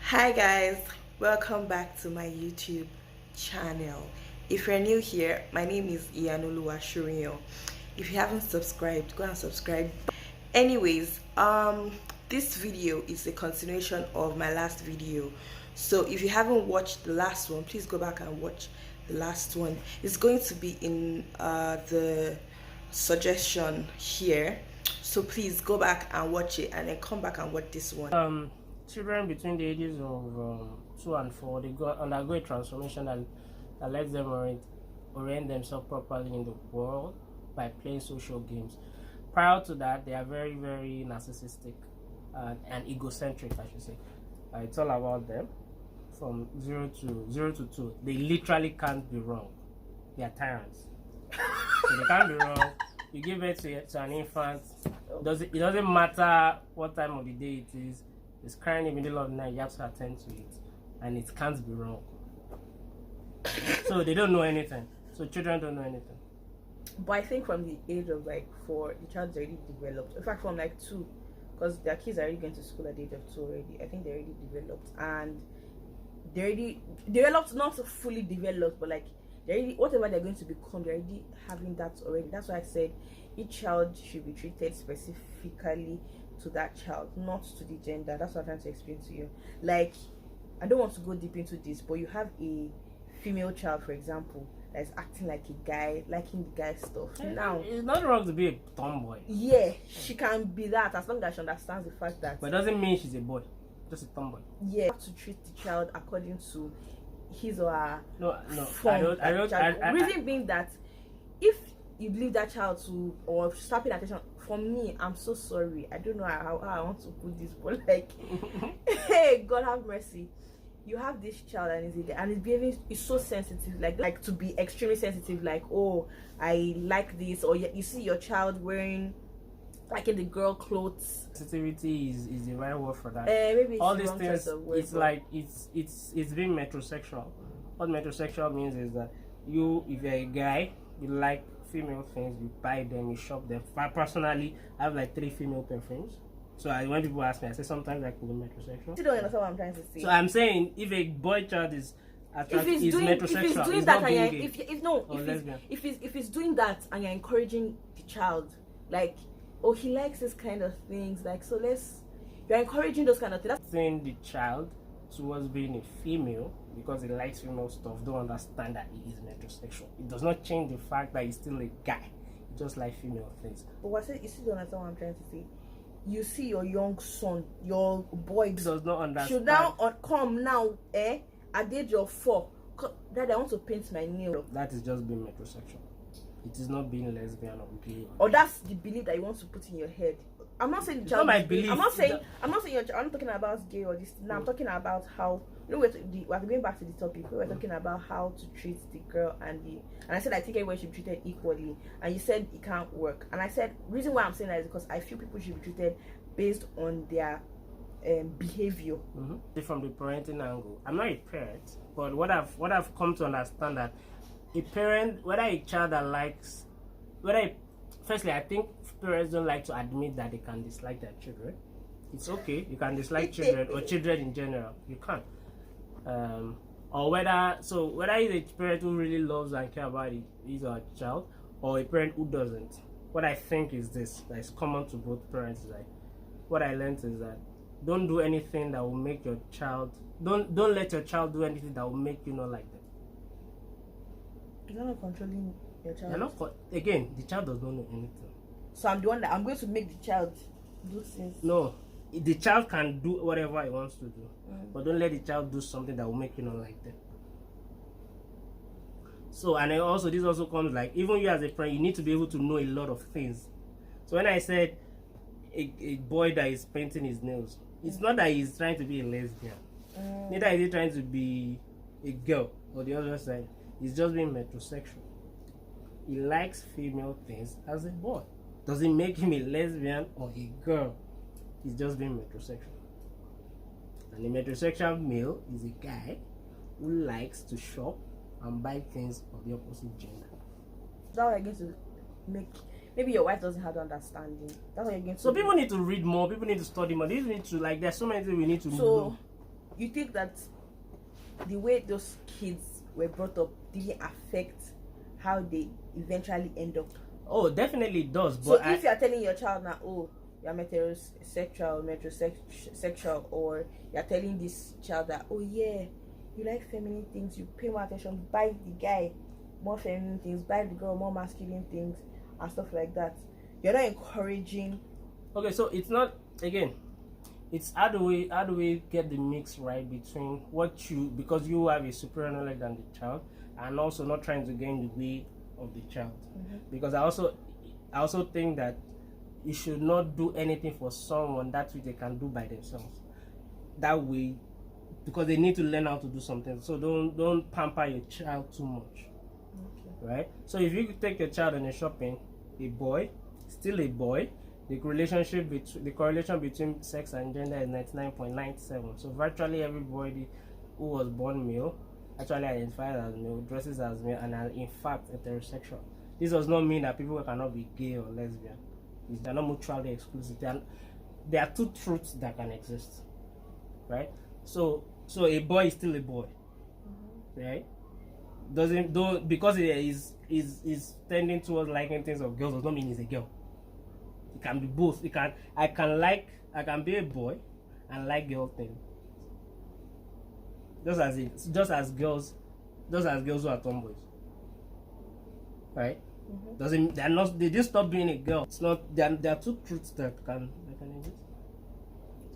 Hi guys, welcome back to my YouTube channel. If you're new here, my name is Iyanoluwa Shurinyo. If you haven't subscribed, go and subscribe. Anyways, this video is a continuation of my last video. So if you haven't watched the last one, please go back and watch the last one. It's going to be in the suggestion here. So please go back and watch it and then come back and watch this one. Children between the ages of 2 and 4, they undergo a transformation that lets them orient themselves properly in the world by playing social games. Prior to that, they are very, very narcissistic and egocentric, I should say. It's all about them from 0 to 2. They literally can't be wrong. They are tyrants. So they can't be wrong. You give birth to an infant. It doesn't matter what time of the day it is. It's crying in the middle of the night. You have to attend to it, and it can't be wrong. So they don't know anything. So children don't know anything. But I think from the age of like 4, the child's already developed. In fact, from like 2, because their kids are already going to school at the age of 2 already. I think they're already developed, and they're already developed, not fully developed, but like they're already, whatever they're going to become, they're already having that already. That's why I said each child should be treated specifically to that child, not to the gender. That's what I'm trying to explain to you. Like, I don't want to go deep into this, but you have a female child, for example, that's acting like a guy, liking the guy stuff. Now, it's not wrong to be a tomboy. Yeah, she can be that as long as she understands the fact that. But it doesn't mean she's a boy, just a tomboy. Yeah, you have to treat the child according to his or her. No. Form. I don't. Reason being that if you leave that child to or start paying attention, for me, I'm so sorry. I don't know how I want to put this, but like, hey, God have mercy. You have this child and his behaving is so sensitive, like to be extremely sensitive. Like, oh, I like this, or you see your child wearing like in the girl clothes. Sensitivity is the right word for that. Maybe it's all the these wrong things. choice of word, It's like it's being metrosexual. What metrosexual means is that if you're a guy, you like female things, you buy them, you shop them. Personally, I have like 3 female perfumes. So when people ask me, I say sometimes I can be metrosexual. You don't understand what I'm trying to say. So I'm saying if a boy child is attractive, is metrosexual. If he's doing it's that, not and lesbian. if he's doing that and you're encouraging the child, like, oh, he likes this kind of things, like, so you're encouraging those kind of things. That's saying the child towards being a female because he likes female stuff don't understand that he is metrosexual. It does not change the fact that he's still a guy. He just likes female things. But you still don't understand what I'm trying to say. You see your young son, your boy does not understand. Should now come now, at the age of 4, Dad, I want to paint my nail. That is just being metrosexual. It is not being lesbian or gay. Or that's the belief that you want to put in your head. I'm not saying the child. Not my belief. I'm not saying your child. I'm not talking about gay or this. Now I'm talking about how, you know, we're going back to the topic. We were talking about how to treat the girl and I said I think everybody should be treated equally, and you said it can't work. And I said reason why I'm saying that is because I feel people should be treated based on their behavior. From the parenting angle, I'm not a parent, but what I've come to understand that a parent, whether a child that likes, firstly, I think parents don't like to admit that they can dislike their children. It's okay, you can dislike children or children in general. You can. Or whether it's a parent who really loves and cares about his or her child, or a parent who doesn't. What I think is this, that is common to both parents. Is like, what I learned is that don't do anything that will make your child. Don't let your child do anything that will make you not like them. You're not controlling your child. You're not again, the child does not know anything. So I'm the one that I'm going to make the child do things. No, the child can do whatever he wants to do, but don't let the child do something that will make you not like them. So, and then also this also comes like, even you as a parent, you need to be able to know a lot of things. So when I said a boy that is painting his nails, it's not that he's trying to be a lesbian. Neither is he trying to be a girl or the other side. He's just being metrosexual. He likes female things as a boy. Doesn't make him a lesbian or a girl. He's just being metrosexual. And a metrosexual male is a guy who likes to shop and buy things of the opposite gender. That's what I'm going to make. Maybe your wife doesn't have the understanding. That's what you're going to. So people need to read more. People need to study more. These need to, like, there's so many things we need to know. you think that the way those kids were brought up didn't affect how they eventually end up? Oh, definitely it does. So But if you are telling your child now, oh, you're metrosexual, or you're telling this child that, oh yeah, you like feminine things, you pay more attention, buy the guy more feminine things, buy the girl more masculine things, and stuff like that, you're not encouraging. Okay, so it's not, again, it's how do we get the mix right between what you, because you have a superior knowledge than the child, and also not trying to get in the way of the child. Because I also think that you should not do anything for someone that which they can do by themselves. That way, because they need to learn how to do something. So don't pamper your child too much. Right? So if you take your child on a shopping, a boy, still a boy, the correlation between sex and gender is 99.97. So virtually everybody who was born male actually identifies as male, dresses as male, and are in fact heterosexual. This does not mean that people cannot be gay or lesbian. They're not mutually exclusive. There are two truths that can exist, right? So a boy is still a boy, right? Because he is tending towards liking things of girls does not mean he's a girl. It can be both. I can be a boy and like girl things. Just as girls who are tomboys, right? Doesn't they just stop being a girl. It's not. There are two truths that can exist.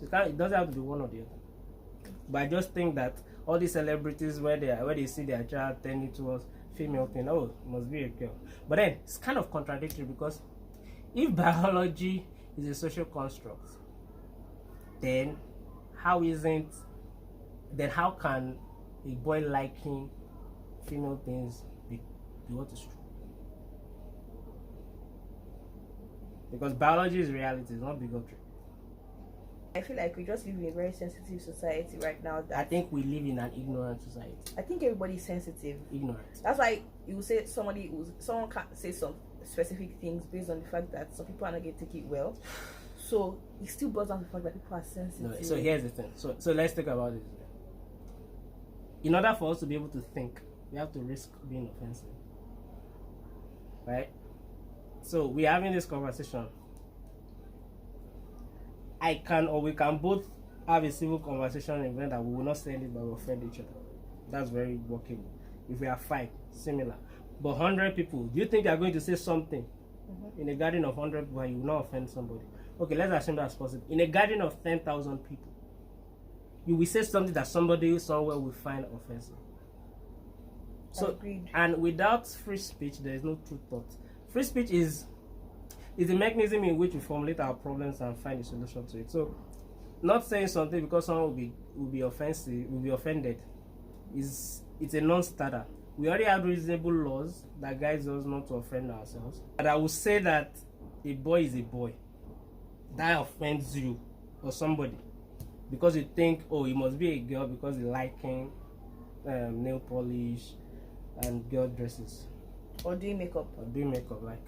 So it doesn't have to be one or the other. But I just think that all these celebrities where they see their child tending towards female thing, oh, it must be a girl. But then it's kind of contradictory, because if biology is a social construct, then how can a boy liking female things be what is true? Because biology is reality, it's not bigotry. I feel like we just live in a very sensitive society right now. I think we live in an ignorant society. I think everybody's sensitive. Ignorant. That's why you say someone can't say some specific things based on the fact that some people are not going to take it well. So it still boils down to the fact that people are sensitive. No, so here's the thing. So let's talk about this. In order for us to be able to think, we have to risk being offensive. Right? So we're having this conversation. We can both have a civil conversation in event that we will not say anything but we offend each other. That's very workable. If we are 5, similar. But 100 people, do you think you are going to say something in a garden of 100 people and you will not offend somebody? Okay, let's assume that's possible. In a garden of 10,000 people, you will say something that somebody somewhere will find offensive. So, agreed. And without free speech, there is no true thought. Free speech is a mechanism in which we formulate our problems and find a solution to it. So, not saying something because someone will be offended, it's a non-starter. We already have reasonable laws that guides us not to offend ourselves. But I would say that a boy is a boy. That offends you or somebody because you think, oh, he must be a girl because he liking nail polish and girl dresses or doing makeup. Like,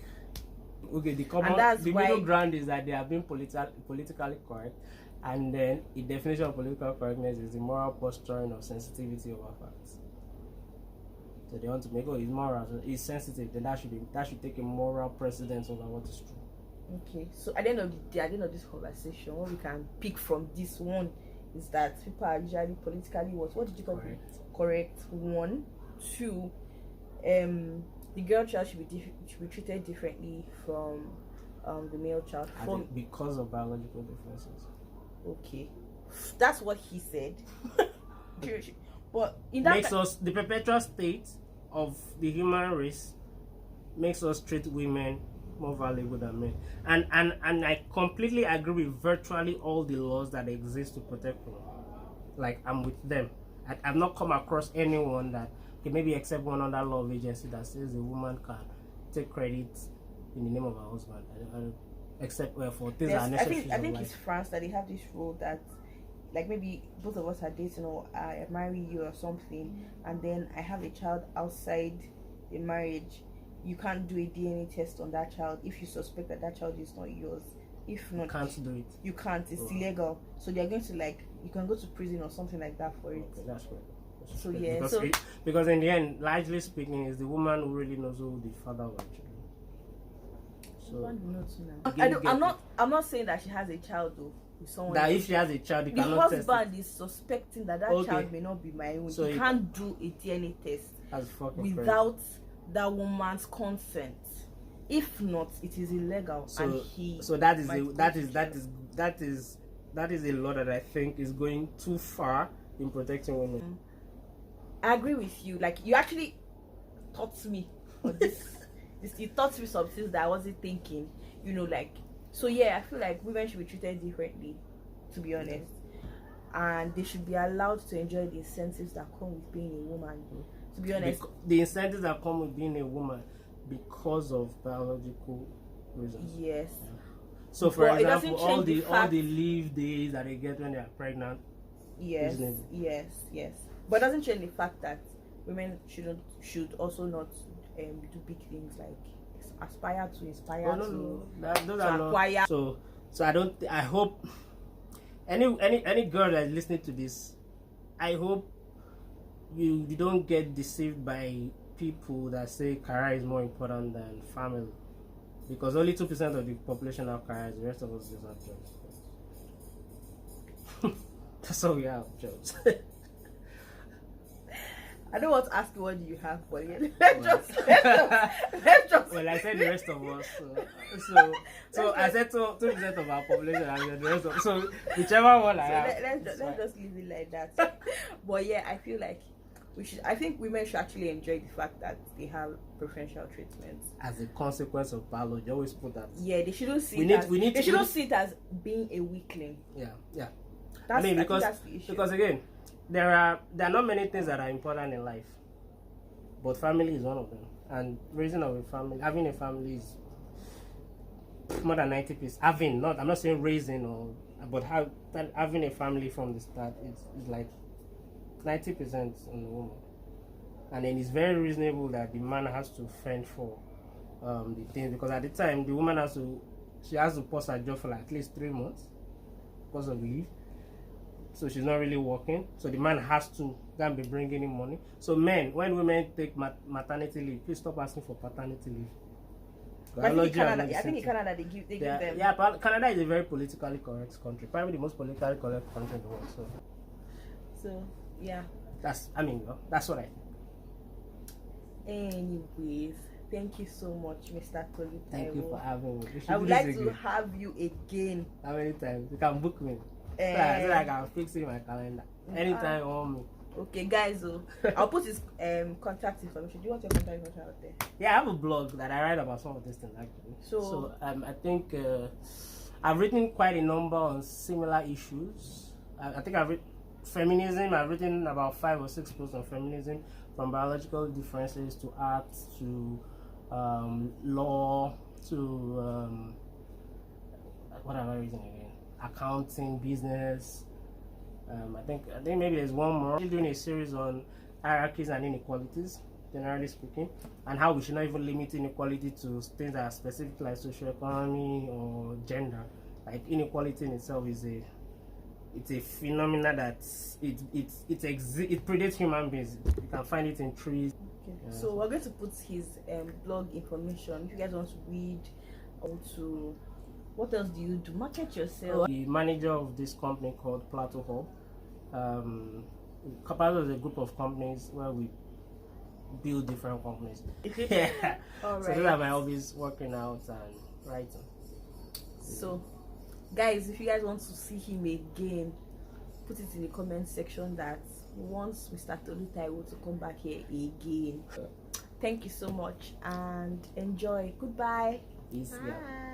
okay, the middle ground is that they are being politically correct, and then the definition of political correctness is the moral posturing of sensitivity over facts. So they want to make, oh, he's moral, so he's sensitive, then that should take a moral precedence over what is true. Okay, so at the end of this conversation, what we can pick from this one is that people are usually politically what did you call it? Correct. 1, 2, the girl child should be treated differently from the male child because of biological differences. Okay, that's what he said. But in that the perpetual state of the human race makes us treat women more valuable than men, and I completely agree with virtually all the laws that exist to protect women. Like, I'm with them. I've not come across anyone that, okay, maybe except one other law of agency that says a woman can take credit in the name of her husband. Except for things that are necessary. I think it's France that they have this rule that, like, maybe both of us are dating or I marry you or something, and then I have a child outside the marriage. You can't do a DNA test on that child if you suspect that child is not yours. If not, you can't do it. You can't. It's illegal. So they're going to you can go to prison or something like that for it. Okay, that's good. So yeah, because, because in the end, largely speaking, is the woman who really knows who the father of her children. So I'm not saying that she has a child though with someone that else. if she has a child, The husband is suspecting that child may not be my own. So he can't do a DNA test without that woman's consent. If not, it is illegal. So, and that is a law that I think is going too far in protecting women. I agree with you. Like, you actually taught me this. You taught me some things that I wasn't thinking. You know, like, so yeah, I feel like women should be treated differently, to be honest, and they should be allowed to enjoy the incentives that come with being a woman. To be honest, the incentives that come with being a woman because of biological reasons. Yes. Yeah. So, for example, all the leave days that they get when they are pregnant. Yes. But it doesn't change the fact that women should also not do big things like aspire to acquire. So I hope any girl that is listening to this, I hope you don't get deceived by people that say career is more important than family, because only 2% of the population have careers. The rest of us just have jobs. That's all we have, jobs. I don't want to ask you what do you have, but let's just. Well, I said the rest of us. So I said 2% of our population, and the rest of. So whichever one I have. Let's just leave it like that. But yeah, I feel like I think women should actually enjoy the fact that they have preferential treatment as a consequence of biology. Always put that. Yeah, they shouldn't see see it as being a weakling. Yeah. I mean, because again, there are not many things that are important in life, but family is one of them. And having a family is more than 90%. I'm not saying raising but having a family from the start is like 90% on the woman. And then it's very reasonable that the man has to fend for the things, because at the time the woman has to pause her job for like at least 3 months because of leave. So she's not really working. So the man has to then be bringing in money. So men, when women take maternity leave, please stop asking for paternity leave. I think in Canada they give them. Yeah, but Canada is a very politically correct country, probably the most politically correct country in the world. So yeah. That's what I think. Anyways, thank you so much, Mr. Tolu Taiwo. Thank you for having me. I would like to have you again. How many times? You can book me. So I can fix it in my calendar. Anytime you want me. Okay, guys. I'll put his contact information. Do you want your contact information out there? Yeah, I have a blog that I write about some of these things actually. So I think I've written quite a number on similar issues. I think I've written feminism. I've written about 5 or 6 posts on feminism, from biological differences to art to law to what am I reading again? Accounting, business. I think maybe there's one more. We're doing a series on hierarchies and inequalities, generally speaking, and how we should not even limit inequality to things that are specific like socioeconomy or gender. Like inequality in itself is a phenomenon that it predates human beings. You can find it in trees. Okay. So we're going to put his blog information. If you guys want to read or to. What else do you do? Market yourself. The manager of this company called Plateau Hub. Plateau is a group of companies where we build different companies. Yeah. All right. So those are my hobbies: working out and writing. So, guys, if you guys want to see him again, put it in the comment section that wants Mr. Tolu Taiwo to come back here again. Thank you so much and enjoy. Goodbye. Peace. Yeah.